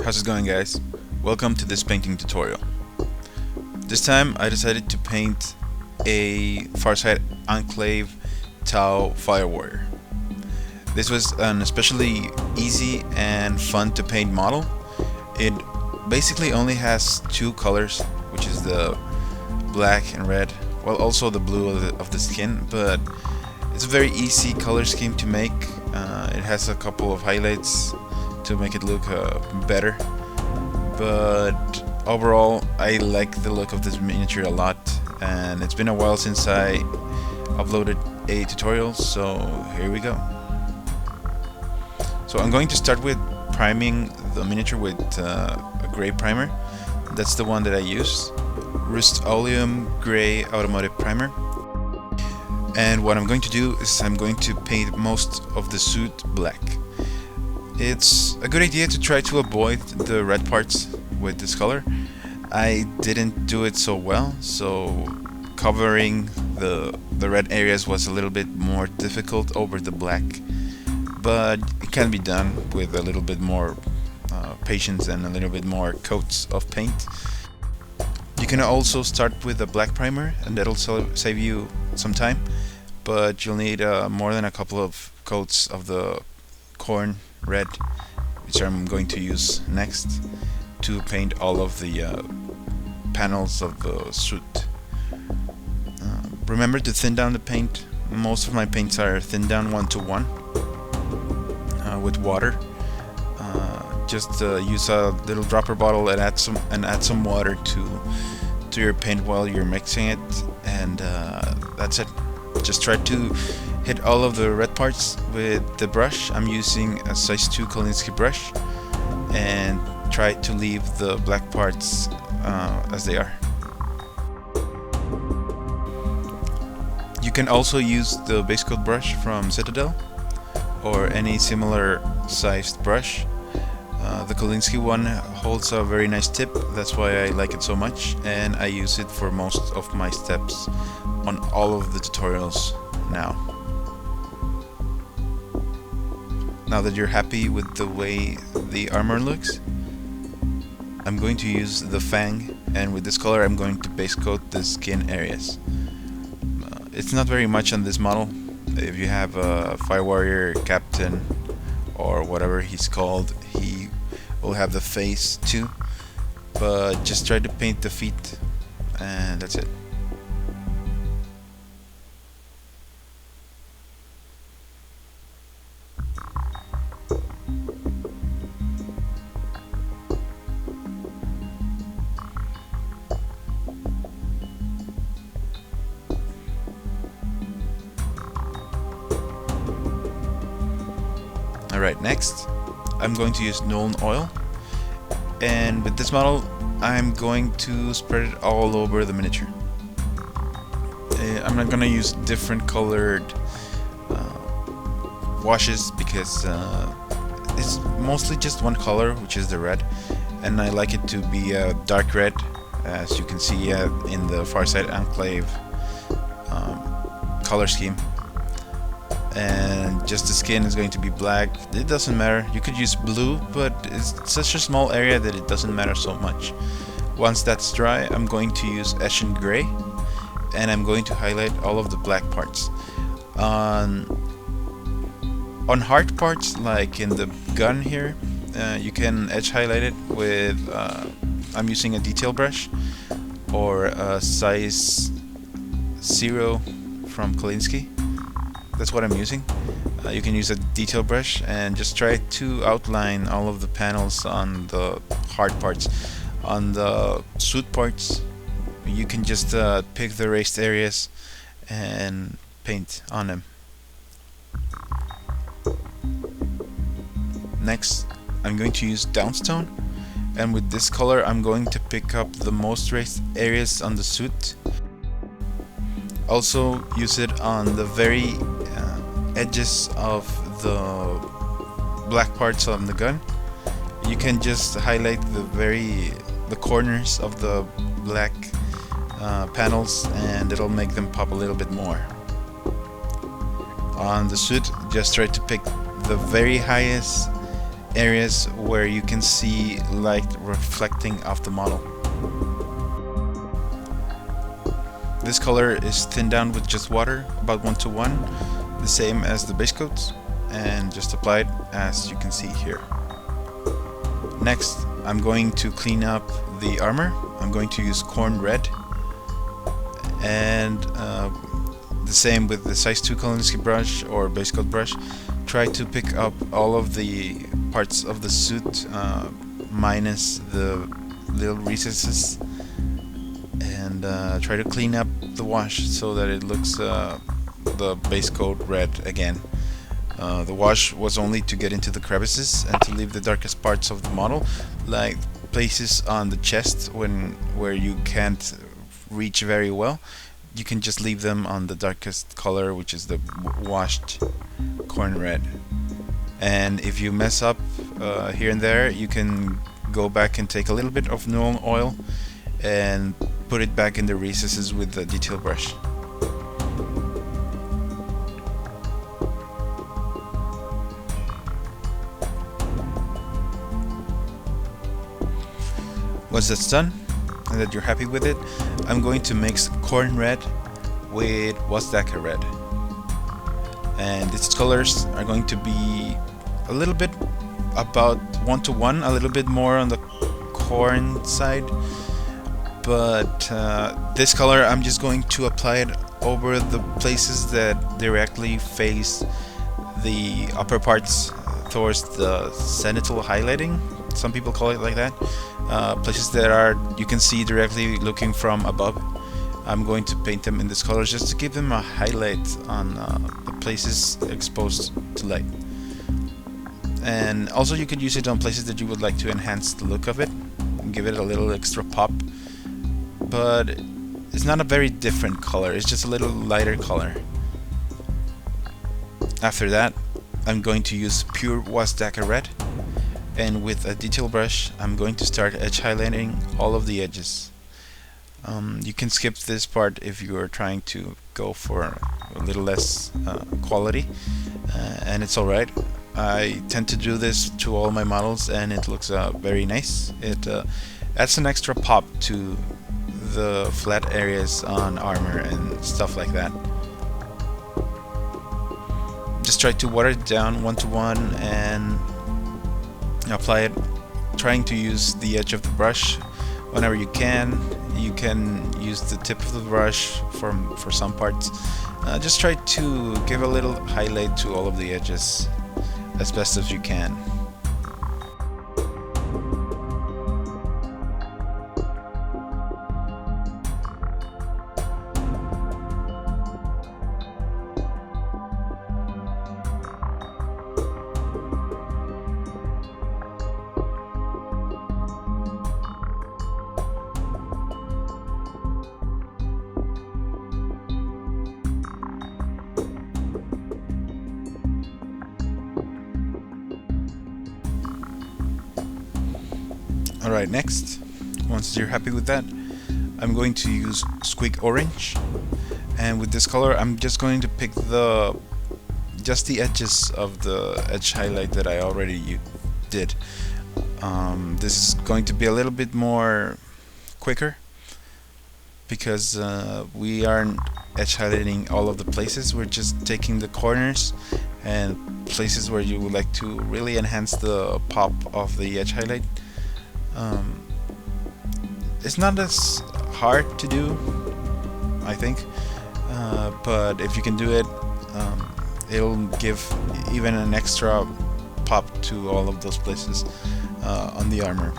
How's it going, guys? Welcome to this painting tutorial. This time I decided to paint a Farsight Enclave Tau Firewarrior. This was an especially easy and fun to paint model. It basically only has two colors, which is the black and red, well, also the blue of the skin, but it's a very easy color scheme to make. It has a couple of highlights to make it look better, but overall I like the look of this miniature a lot, and it's been a while since I uploaded a tutorial, so here we go. So I'm going to start with priming the miniature with a gray primer. That's the one that I use, Rust-Oleum Gray Automotive Primer. And what I'm going to do is I'm going to paint most of the suit black. It's a good idea to try to avoid the red parts with this color. I didn't do it so well, so covering the red areas was a little bit more difficult over the black, but it can be done with a little bit more patience and a little bit more coats of paint. You can also start with a black primer, and that'll save you some time, but you'll need more than a couple of coats of the Khorne red, which I'm going to use next to paint all of the panels of the suit. Remember to thin down the paint. Most of my paints are thinned down 1:1 with water. Just use a little dropper bottle and add some water to your paint while you're mixing it, and that's it. Just try to hit all of the red parts with the brush. I'm using a size 2 Kolinsky brush, and try to leave the black parts as they are. You can also use the base coat brush from Citadel or any similar sized brush. The Kolinsky one holds a very nice tip, that's why I like it so much, and I use it for most of my steps on all of the tutorials now. Now that you're happy with the way the armor looks, I'm going to use the fang, and with this color I'm going to base coat the skin areas. It's not very much on this model. If you have a firewarrior captain or whatever he's called, he will have the face too, but just try to paint the feet, and that's it. Alright, next I'm going to use Nuln oil, and with this model I'm going to spread it all over the miniature. I'm not going to use different colored washes because it's mostly just one color, which is the red, and I like it to be a dark red, as you can see in the Farsight Enclave color scheme. And just the skin is going to be black. It doesn't matter. You could use blue, but it's such a small area that it doesn't matter so much. Once that's dry, I'm going to use Venetian Gray, and I'm going to highlight all of the black parts. On hard parts, like in the gun here, you can edge highlight it with I'm using a detail brush or a size 0 from Kolinsky. That's what I'm using. You can use a detail brush and just try to outline all of the panels on the hard parts. On the suit parts, you can just pick the raised areas and paint on them. Next, I'm going to use Downstone, and with this color I'm going to pick up the most raised areas on the suit. Also use it on the very edges of the black parts on the gun. You can just highlight the corners of the black panels, and it'll make them pop a little bit more. On the suit, just try to pick the very highest areas where you can see light reflecting off the model. This color is thinned down with just water, about 1:1, the same as the base coats, and just applied as you can see here. Next, I'm going to clean up the armor. I'm going to use Khorne red, and the same with the size 2 Kolinsky brush or base coat brush. Try to pick up all of the parts of the suit minus the little recesses, and try to clean up the wash so that it looks the base coat red again. The wash was only to get into the crevices and to leave the darkest parts of the model, like places on the chest where you can't reach very well. You can just leave them on the darkest color, which is the washed Khorne red. And if you mess up here and there, you can go back and take a little bit of Nuln oil and put it back in the recesses with the detail brush. Once that's done, and that you're happy with it, I'm going to mix Khorne red with Wazdaka red. And its colors are going to be a little bit about 1:1, a little bit more on the Khorne side. But this color, I'm just going to apply it over the places that directly face the upper parts towards the cenital highlighting. Some people call it like that. Places that are you can see directly looking from above. I'm going to paint them in this color just to give them a highlight on the places exposed to light. And also you could use it on places that you would like to enhance the look of it and give it a little extra pop. But it's not a very different color, it's just a little lighter color. After that, I'm going to use pure Wazdaka red, and with a detail brush I'm going to start edge highlighting all of the edges. You can skip this part if you are trying to go for a little less quality, and it's alright. I tend to do this to all my models and it looks very nice. It adds an extra pop to the flat areas on armor and stuff like that. Just try to water it down 1:1 and apply it, trying to use the edge of the brush whenever you can. You can use the tip of the brush for some parts. Just try to give a little highlight to all of the edges as best as you can. Alright, next, once you're happy with that, I'm going to use Squig orange, and with this color I'm just going to pick just the edges of the edge highlight that I already did. This is going to be a little bit more quicker because we aren't edge highlighting all of the places. We're just taking the corners and places where you would like to really enhance the pop of the edge highlight. It's not as hard to do, I think, but if you can do it, it'll give even an extra pop to all of those places on the armor.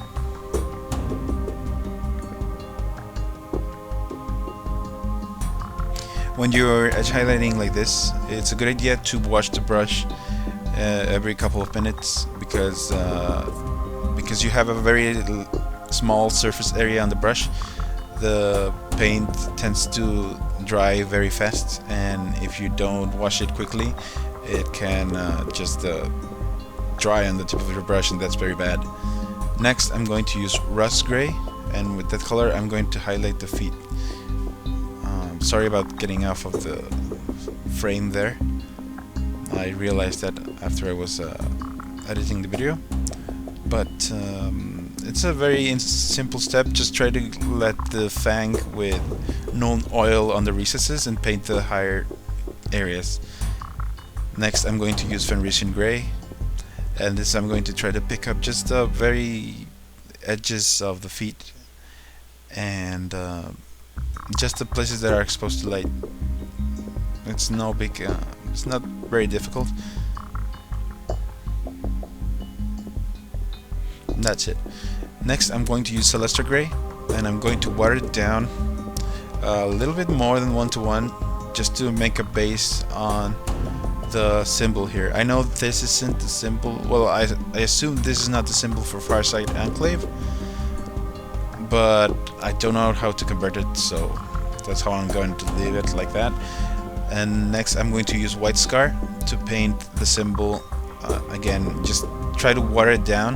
When you're edge highlighting like this, it's a good idea to wash the brush every couple of minutes because you have a very small surface area on the brush. The paint tends to dry very fast, and if you don't wash it quickly, it can just dry on the tip of your brush, and that's very bad. Next, I'm going to use Leicester Gray, and with that color I'm going to highlight the feet. Sorry about getting off of the frame there. I realized that after I was editing the video. but it's a very simple step. Just try to let the fang with Nuln oil on the recesses and paint the higher areas. Next I'm going to use Venetian Gray, and this I'm going to try to pick up just the very edges of the feet and just the places that are exposed to light. It's no big, it's not very difficult. That's it. Next I'm going to use Leicester Gray, and I'm going to water it down a little bit more than 1:1 just to make a base on the symbol here. I know this isn't the symbol, well I assume this is not the symbol for Farsight Enclave, but I don't know how to convert it, so that's how I'm going to leave it like that. And next I'm going to use white scar to paint the symbol. Again, just try to water it down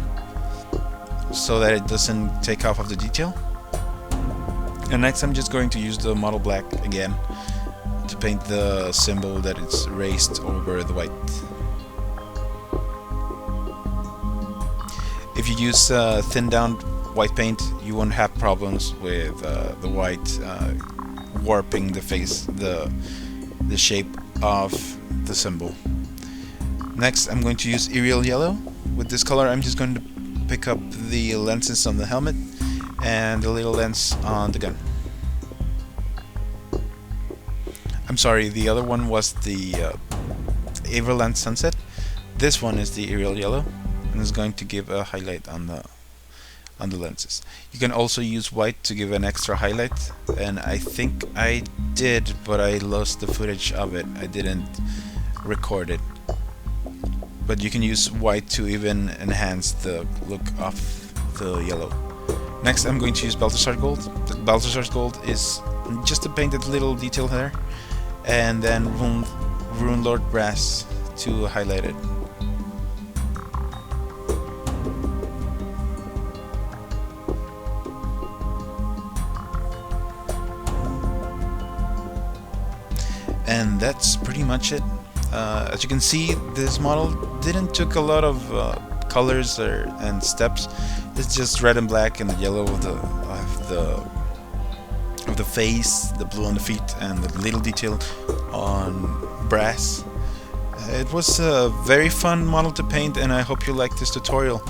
so that it doesn't take off of the detail. And next I'm just going to use the model black again to paint the symbol that it's raised over the white. If you use thin down white paint, you won't have problems with the white warping the face, the shape of the symbol. Next I'm going to use Yriel yellow. With this color I'm just going to pick up the lenses on the helmet and the little lens on the gun. I'm sorry, the other one was the Overland Sunset. This one is the Yriel yellow, and is going to give a highlight on the lenses. You can also use white to give an extra highlight, and I think I did, but I lost the footage of it. I didn't record it. But you can use white to even enhance the look of the yellow. Next I'm going to use Baltasar gold. The Baltasar's gold is just to paint that little detail there, and then Runelord brass to highlight it. And that's pretty much it. As you can see, this model didn't took a lot of colors and steps. It's just red and black and the yellow of the face, the blue on the feet, and the little detail on brass. It was a very fun model to paint, and I hope you like this tutorial.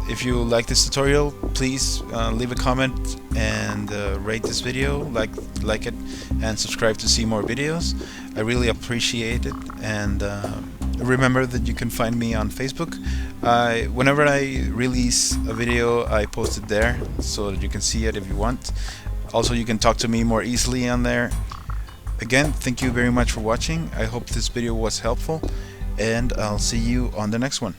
If you like this tutorial, please leave a comment and rate this video, like it, and subscribe to see more videos. I really appreciate it. And remember that you can find me on Facebook. Whenever I release a video, I post it there so that you can see it if you want. Also, you can talk to me more easily on there. Again, thank you very much for watching. I hope this video was helpful, and I'll see you on the next one.